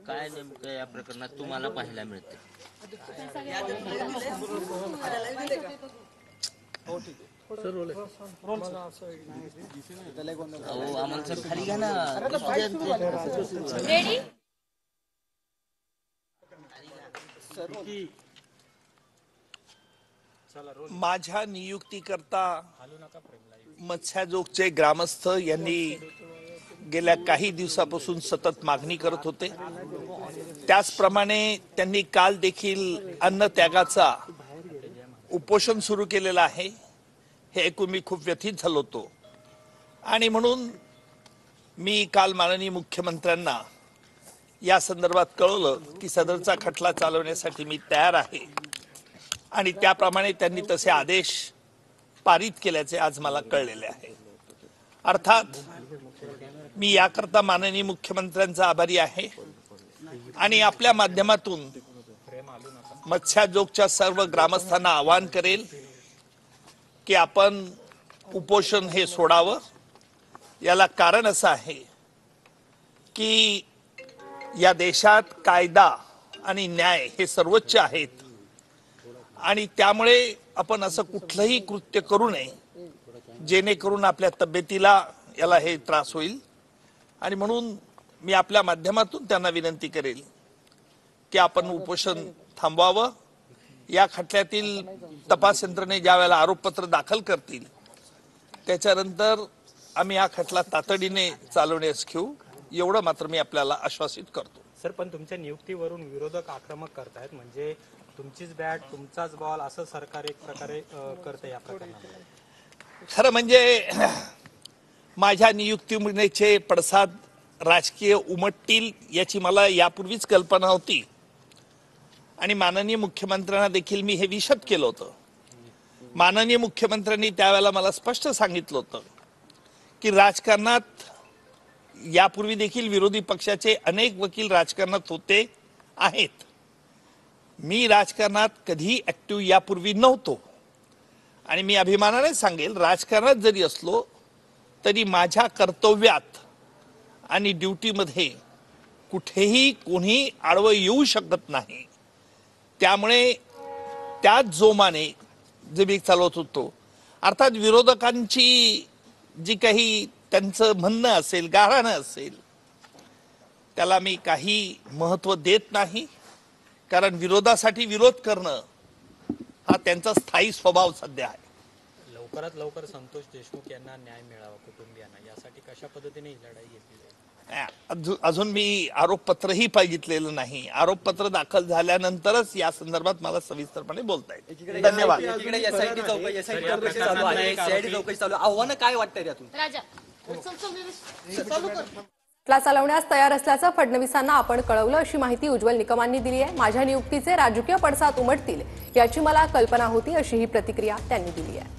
काय नेमकं या प्रकरणात तुम्हाला पाहायला मिळते? अहो आम्हाला सर खाली घ्या ना. रेडी? माझ्या नियुक्तीकरता मत्स्याजोगचे ग्रामस्थ यांनी गेल्या काही दिवसापासून सतत मागणी करत होते। त्याचप्रमाणे त्यांनी काल देखील अन्न त्यागाचा उपोषण सुरू केलेला आहे। हे ऐकून मी खूप व्यथित झालो होतो आणि म्हणून मी काल माननीय मुख्यमंत्र्यांना या संदर्भात कळवलं की सदरचा खटला चालवण्यासाठी मी तयार आहे आणि त्याप्रमाणे त्यांनी तसे आदेश पारित केल्याचे आज मला कळलेले आहे। अर्थात मी याकरता माननीय मुख्यमंत्र्यांचा आभारी आहे आणि आपल्या माध्यमातून मत्स्याजोगच्या सर्व ग्रामस्थांना आवाहन करेल की आपण उपोषण हे सोडावं। याला कारण असं आहे की या देशात कायदा आणि न्याय हे सर्वोच्च आहेत आणि त्यामुळे आपण असं कुठलंही कृत्य करू नये जेणेकरून आपल्या तब्येतीला याला हे त्रास होईल आणि म्हणून मी आपल्या माध्यमातून त्यांना विनंती करेल की आपण उपोषण थांबवावं। या खटल्यातील तपास यंत्रणे ज्या वेळेला आरोपपत्र दाखल करतील त्याच्यानंतर आम्ही हा खटला तातडीने चालवण्यास घेऊ, एवढं मात्र मी आपल्याला आश्वासित करतो। सर पण तुमच्या नियुक्तीवरून विरोधक आक्रमक करतायत, म्हणजे तुमचीच बॅट तुमचाच बॉल असं सरकार एक प्रकारे करते या प्रकरणात। खरं म्हणजे माझ्या नियुक्तीचे पडसाद राजकीय उमटतील याची मला यापूर्वीच कल्पना होती आणि माननीय मुख्यमंत्र्यांना देखील मी हे विशद केलं होतं। माननीय मुख्यमंत्र्यांनी त्यावेळेला मला स्पष्ट सांगितलं होतं की राजकारणात यापूर्वी देखील विरोधी पक्षाचे अनेक वकील राजकारणात होते आहेत। मी राजकारणात कधी ऍक्टिव्ह यापूर्वी नव्हतो आणि मी अभिमानाने सांगेल राजकारणात जरी असलो तरी माझ्या कर्तव्यात आणि ड्युटीमध्ये कुठेही कोणी आडवं येऊ शकत नाही। त्यामुळे त्याच जोमाने जे मी चालवत होतो, अर्थात विरोधकांची जी काही त्यांचं म्हणणं असेल, गाऱ्हाणं असेल, त्याला मी काही महत्त्व देत नाही, कारण विरोधासाठी विरोध करणं हा त्यांचा स्थायी स्वभाव सध्या आहे। लवकरात लवकर संतोष देशमुख यांना न्याय मिळावा कुटुंबियांना, यासाठी कशा पद्धतीने ही लढाई घेतली जाईल? अजून मी आरोपपत्रही पाहिजेतलेलं नाही। आरोपपत्र दाखल झाल्यानंतरच या संदर्भात मला सविस्तरपणे बोलता येईल। धन्यवाद। आव्हानं काय वाटतंय यातून? खटला चालवण्यास तयार असल्याचं फडणवीसांना आपण कळवलं अशी माहिती उज्ज्वल निकमांनी दिली आहे। माझ्या नियुक्तीचे राजकीय पडसाद उमटतील याची मला कल्पना होती अशी ही प्रतिक्रिया त्यांनी दिली आहे।